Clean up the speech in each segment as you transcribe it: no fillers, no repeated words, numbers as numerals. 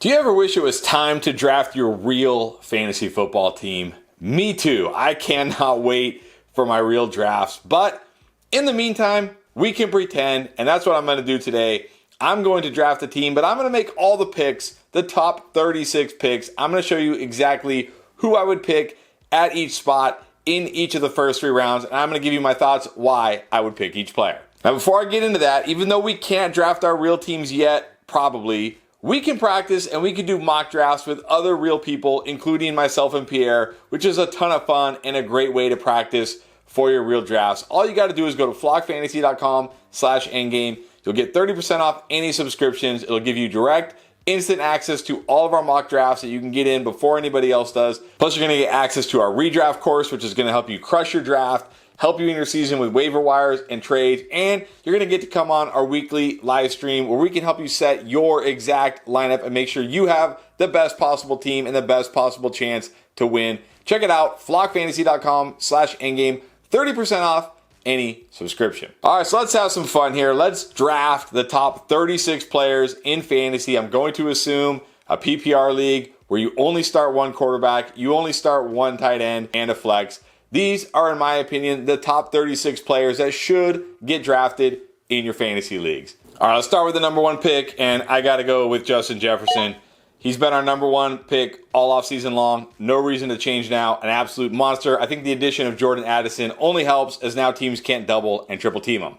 Do you ever wish it was time to draft your real fantasy football team? Me too. I cannot wait for my real drafts. But in the meantime, we can pretend, and that's what I'm going to do today. I'm going to draft a team, but I'm going to make all the picks, the top 36 picks. I'm going to show you exactly who I would pick at each spot in each of the first 3 rounds, and I'm going to give you my thoughts why I would pick each player. Now, before I get into that, even though we can't draft our real teams yet, probably, we can practice and we can do mock drafts with other real people, including myself and Pierre, which is a ton of fun and a great way to practice for your real drafts. All you got to do is go to flockfantasy.com/endgame. You'll get 30% off any subscriptions. It'll give you direct, instant access to all of our mock drafts that you can get in before anybody else does. Plus, you're going to get access to our redraft course, which is going to help you crush your draft, help you in your season with waiver wires and trades, and you're going to get to come on our weekly live stream where we can help you set your exact lineup and make sure you have the best possible team and the best possible chance to win. Check it out, flockfantasy.com/endgame, 30% off any subscription. All right, so let's have some fun here. Let's draft the top 36 players in fantasy. I'm going to assume a PPR league where you only start one quarterback, you only start one tight end and a flex. These are, in my opinion, the top 36 players that should get drafted in your fantasy leagues. All right, let's start with the number 1 pick, and I got to go with Justin Jefferson. He's been our number 1 pick all offseason long. No reason to change now. An absolute monster. I think the addition of Jordan Addison only helps as now teams can't double and triple team him.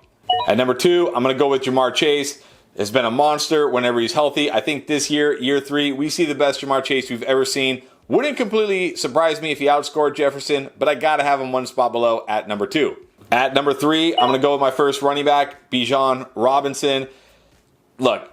At number 2, I'm going to go with Jamar Chase. Has been a monster whenever he's healthy. I think this year, year 3, we see the best Jamar Chase we've ever seen. Wouldn't completely surprise me if he outscored Jefferson, but I got to have him one spot below at number 2. At number 3, I'm going to go with my first running back, Bijan Robinson. Look,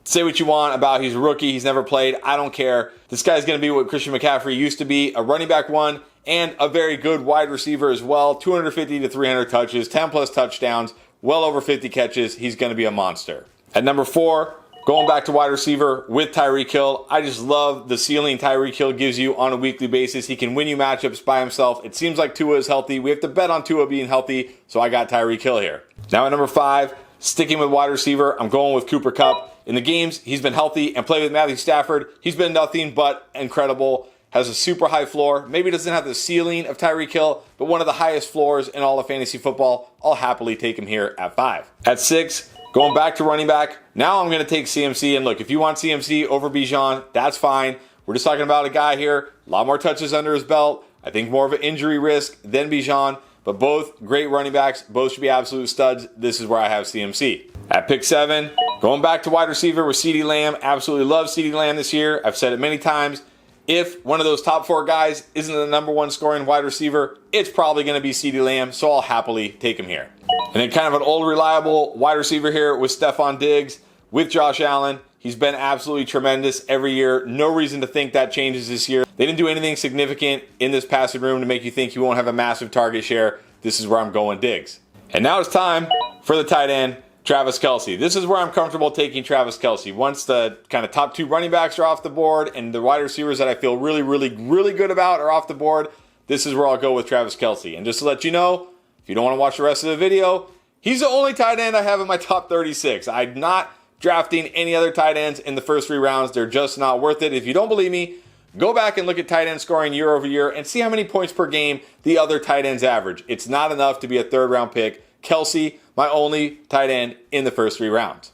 say what you want about he's a rookie, he's never played. I don't care. This guy's going to be what Christian McCaffrey used to be, a running back 1 and a very good wide receiver as well. 250 to 300 touches, 10 plus touchdowns, well over 50 catches. He's going to be a monster. At number 4, going back to wide receiver with Tyreek Hill. I just love the ceiling Tyreek Hill gives you on a weekly basis. He can win you matchups by himself. It seems like Tua is healthy. We have to bet on Tua being healthy, so I got Tyreek Hill here. Now at number 5, sticking with wide receiver, I'm going with Cooper Kupp. In the games, he's been healthy and played with Matthew Stafford. He's been nothing but incredible. Has a super high floor. Maybe doesn't have the ceiling of Tyreek Hill, but one of the highest floors in all of fantasy football. I'll happily take him here at 5. At 6, going back to running back, now I'm going to take CMC. And look, if you want CMC over Bijan, that's fine. We're just talking about a guy here, a lot more touches under his belt. I think more of an injury risk than Bijan, but both great running backs. Both should be absolute studs. This is where I have CMC. At pick 7, going back to wide receiver with CeeDee Lamb. Absolutely love CeeDee Lamb this year. I've said it many times. If one of those top 4 guys isn't the number 1 scoring wide receiver, it's probably going to be CeeDee Lamb, so I'll happily take him here. And then kind of an old reliable wide receiver here with Stephon Diggs, with Josh Allen. He's been absolutely tremendous every year. No reason to think that changes this year. They didn't do anything significant in this passing room to make you think he won't have a massive target share. This is where I'm going Diggs. And now it's time for the tight end, Travis Kelce. This is where I'm comfortable taking Travis Kelce. Once the kind of top 2 running backs are off the board and the wide receivers that I feel really good about are off the board, this is where I'll go with Travis Kelce. And just to let you know, if you don't want to watch the rest of the video, he's the only tight end I have in my top 36. I'm not drafting any other tight ends in the first 3 rounds. They're just not worth it. If you don't believe me, go back and look at tight end scoring year over year and see how many points per game the other tight ends average. It's not enough to be a 3rd round pick. Kelce, my only tight end in the first 3 rounds.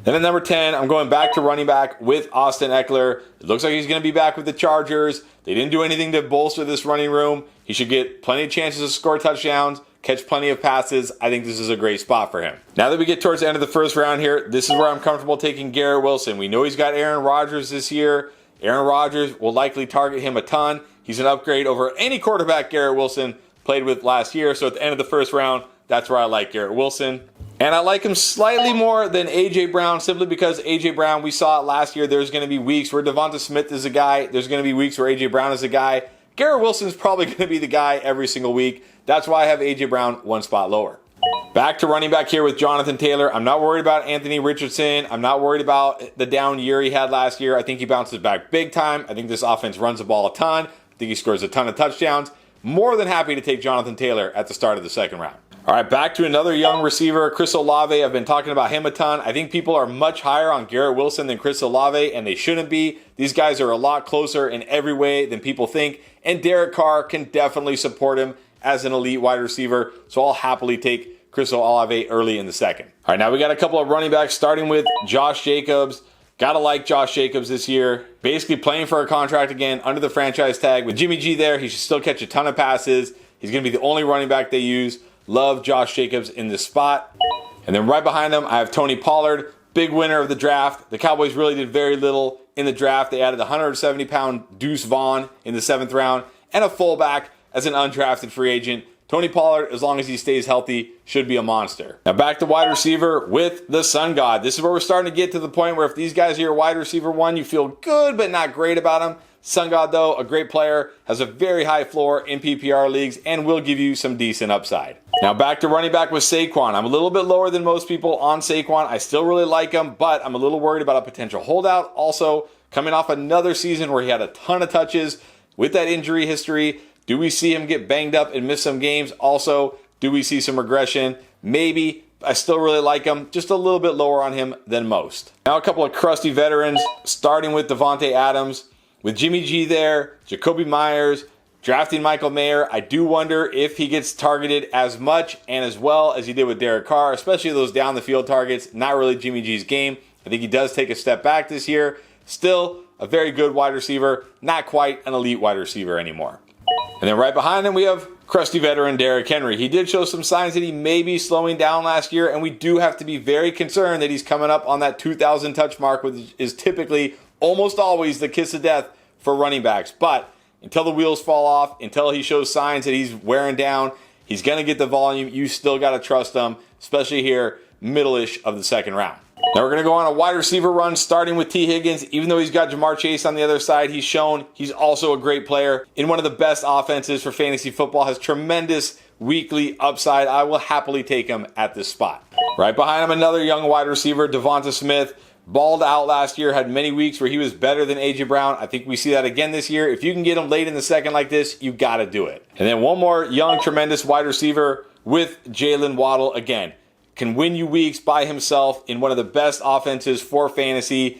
Then at number 10, I'm going back to running back with Austin Eckler. It looks like he's going to be back with the Chargers. They didn't do anything to bolster this running room. He should get plenty of chances to score touchdowns, catch plenty of passes. I think this is a great spot for him. Now that we get towards the end of the first round here, this is where I'm comfortable taking Garrett Wilson. We know he's got Aaron Rodgers this year. Aaron Rodgers will likely target him a ton. He's an upgrade over any quarterback Garrett Wilson played with last year. So at the end of the first round, that's where I like Garrett Wilson. And I like him slightly more than A.J. Brown simply because A.J. Brown, we saw it last year. There's going to be weeks where Devonta Smith is a guy. There's going to be weeks where A.J. Brown is a guy. Garrett Wilson is probably going to be the guy every single week. That's why I have A.J. Brown one spot lower. Back to running back here with Jonathan Taylor. I'm not worried about Anthony Richardson. I'm not worried about the down year he had last year. I think he bounces back big time. I think this offense runs the ball a ton. I think he scores a ton of touchdowns. More than happy to take Jonathan Taylor at the start of the second round. All right, back to another young receiver, Chris Olave. I've been talking about him a ton. I think people are much higher on Garrett Wilson than Chris Olave, and they shouldn't be. These guys are a lot closer in every way than people think, and Derek Carr can definitely support him as an elite wide receiver, so I'll happily take Chris Olave early in the second. All right, now we got a couple of running backs, starting with Josh Jacobs. Gotta like Josh Jacobs this year. Basically playing for a contract again under the franchise tag. With Jimmy G there, he should still catch a ton of passes. He's going to be the only running back they use. Love Josh Jacobs in this spot. And then right behind him, I have Tony Pollard, big winner of the draft. The Cowboys really did very little in the draft. They added the 170-pound Deuce Vaughn in the 7th round and a fullback as an undrafted free agent. Tony Pollard, as long as he stays healthy, should be a monster. Now back to wide receiver with the Sun God. This is where we're starting to get to the point where if these guys are your wide receiver one, you feel good but not great about them. Sun God, though, a great player, has a very high floor in PPR leagues and will give you some decent upside. Now back to running back with Saquon. I'm a little bit lower than most people on Saquon. I still really like him, but I'm a little worried about a potential holdout. Also, coming off another season where he had a ton of touches with that injury history. Do we see him get banged up and miss some games? Also, do we see some regression? Maybe. I still really like him. Just a little bit lower on him than most. Now a couple of crusty veterans, starting with Devontae Adams. With Jimmy G there, Jacoby Myers, drafting Michael Mayer, I do wonder if he gets targeted as much and as well as he did with Derek Carr, especially those down the field targets. Not really Jimmy G's game. I think he does take a step back this year. Still a very good wide receiver, not quite an elite wide receiver anymore. And then right behind him, we have crusty veteran Derrick Henry. He did show some signs that he may be slowing down last year, and we do have to be very concerned that he's coming up on that 2,000 touch mark, which is typically almost always the kiss of death for running backs. But until the wheels fall off, until he shows signs that he's wearing down, he's going to get the volume. You still got to trust him, especially here, middle-ish of the second round. Now we're going to go on a wide receiver run, starting with T. Higgins. Even though he's got Jamar Chase on the other side, he's shown he's also a great player in one of the best offenses for fantasy football, has tremendous weekly upside. I will happily take him at this spot. Right behind him, another young wide receiver, Devonta Smith. Balled out last year, had many weeks where he was better than A.J. Brown. I think we see that again this year. If you can get him late in the second like this, you got to do it. And then one more young, tremendous wide receiver with Jalen Waddle again. Can win you weeks by himself in one of the best offenses for fantasy.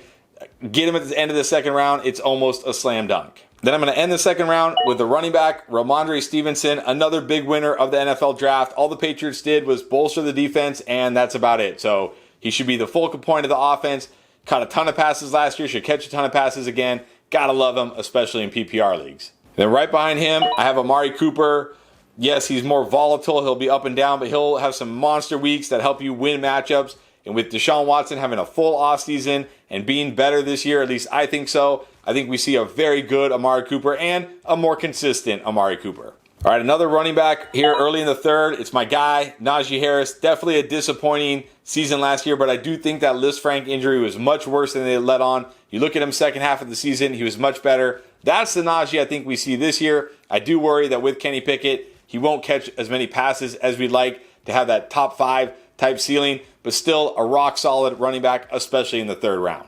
Get him at the end of the second round, it's almost a slam dunk. Then I'm going to end the second round with the running back, Ramondre Stevenson, another big winner of the NFL draft. All the Patriots did was bolster the defense, and that's about it. So he should be the focal point of the offense. Caught a ton of passes last year, should catch a ton of passes again. Gotta love him, especially in PPR leagues. Then right behind him, I have Amari Cooper. Yes, he's more volatile. He'll be up and down, but he'll have some monster weeks that help you win matchups. And with Deshaun Watson having a full offseason and being better this year, at least I think so, I think we see a very good Amari Cooper and a more consistent Amari Cooper. All right, another running back here early in the third. It's my guy, Najee Harris. Definitely a disappointing season last year, but I do think that Liz Frank injury was much worse than they let on. You look at him second half of the season, he was much better. That's the Najee I think we see this year. I do worry that with Kenny Pickett, he won't catch as many passes as we'd like to have that top 5 type ceiling, but still a rock solid running back, especially in the third round.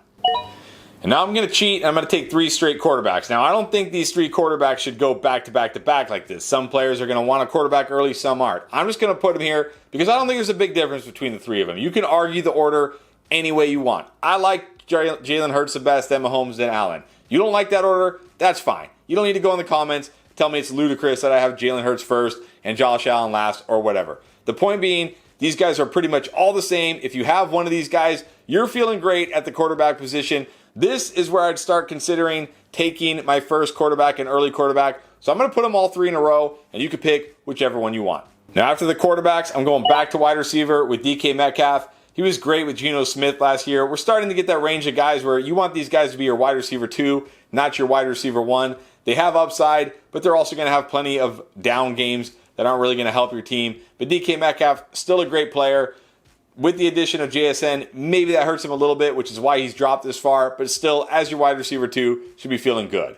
And now I'm going to cheat, and I'm going to take 3 straight quarterbacks. Now, I don't think these 3 quarterbacks should go back to back to back like this. Some players are going to want a quarterback early, some aren't. I'm just going to put them here because I don't think there's a big difference between the 3 of them. You can argue the order any way you want. I like Jalen Hurts the best, then Mahomes, then Allen. You don't like that order? That's fine. You don't need to go in the comments, tell me it's ludicrous that I have Jalen Hurts first and Josh Allen last or whatever. The point being, these guys are pretty much all the same. If you have one of these guys, you're feeling great at the quarterback position. This is where I'd start considering taking my first quarterback and early quarterback. So I'm going to put them all 3 in a row, and you can pick whichever one you want. Now, after the quarterbacks, I'm going back to wide receiver with DK Metcalf. He was great with Geno Smith last year. We're starting to get that range of guys where you want these guys to be your wide receiver 2, not your wide receiver 1. They have upside, but they're also going to have plenty of down games that aren't really going to help your team. But DK Metcalf, still a great player. With the addition of JSN, maybe that hurts him a little bit, which is why he's dropped this far. But still, as your wide receiver 2, should be feeling good.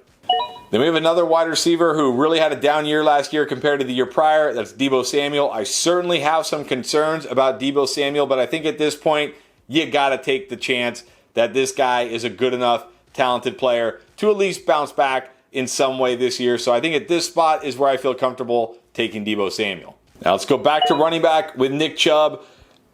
Then we have another wide receiver who really had a down year last year compared to the year prior. That's Deebo Samuel. I certainly have some concerns about Deebo Samuel, but I think at this point, you got to take the chance that this guy is a good enough, talented player to at least bounce back in some way this year. So I think at this spot is where I feel comfortable taking Deebo Samuel. Now let's go back to running back with Nick Chubb.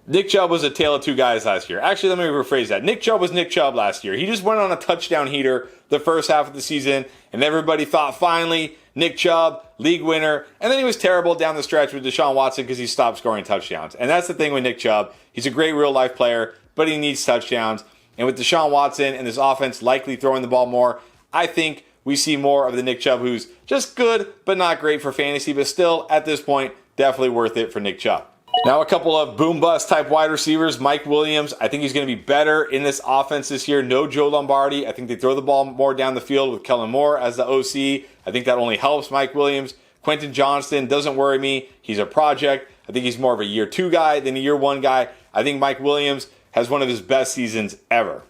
Nick Chubb was a tale of two guys last year. Actually, let me rephrase that. Nick Chubb was Nick Chubb last year. He just went on a touchdown heater the first half of the season, and everybody thought, finally, Nick Chubb, league winner. And then he was terrible down the stretch with Deshaun Watson because he stopped scoring touchdowns. And that's the thing with Nick Chubb. He's a great real-life player, but he needs touchdowns. And with Deshaun Watson and this offense likely throwing the ball more, I think we see more of the Nick Chubb who's just good, but not great for fantasy, but still, at this point, definitely worth it for Nick Chubb. Now a couple of boom-bust type wide receivers. Mike Williams, I think he's going to be better in this offense this year. No Joe Lombardi. I think they throw the ball more down the field with Kellen Moore as the OC. I think that only helps Mike Williams. Quentin Johnston doesn't worry me. He's a project. I think he's more of a year 2 guy than a year 1 guy. I think Mike Williams has one of his best seasons ever.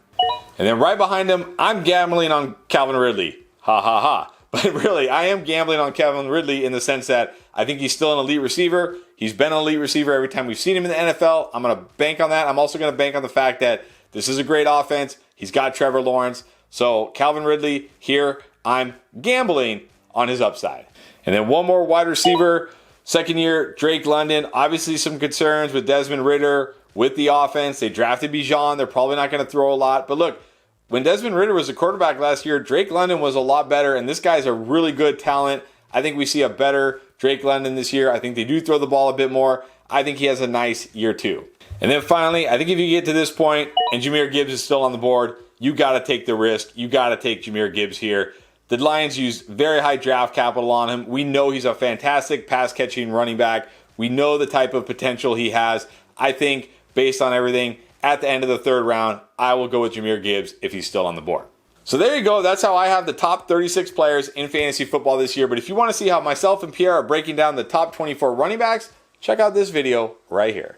And then right behind him, I'm gambling on Calvin Ridley. Ha ha ha. But really, I am gambling on Calvin Ridley in the sense that I think he's still an elite receiver. He's been an elite receiver every time we've seen him in the NFL. I'm going to bank on that. I'm also going to bank on the fact that this is a great offense. He's got Trevor Lawrence. So Calvin Ridley here, I'm gambling on his upside. And then one more wide receiver, second year, Drake London. Obviously some concerns with Desmond Ridder with the offense. They drafted Bijan. They're probably not going to throw a lot. But look, when Desmond Ridder was a quarterback last year, Drake London was a lot better, and this guy's a really good talent. I think we see a better Drake London this year. I think they do throw the ball a bit more. I think he has a nice year 2. And then finally, I think if you get to this point and Jahmyr Gibbs is still on the board, you got to take the risk. You got to take Jahmyr Gibbs here. The Lions used very high draft capital on him. We know he's a fantastic pass-catching running back. We know the type of potential he has. I think, based on everything, at the end of the 3rd round, I will go with Jahmyr Gibbs if he's still on the board. So there you go. That's how I have the top 36 players in fantasy football this year. But if you want to see how myself and Pierre are breaking down the top 24 running backs, check out this video right here.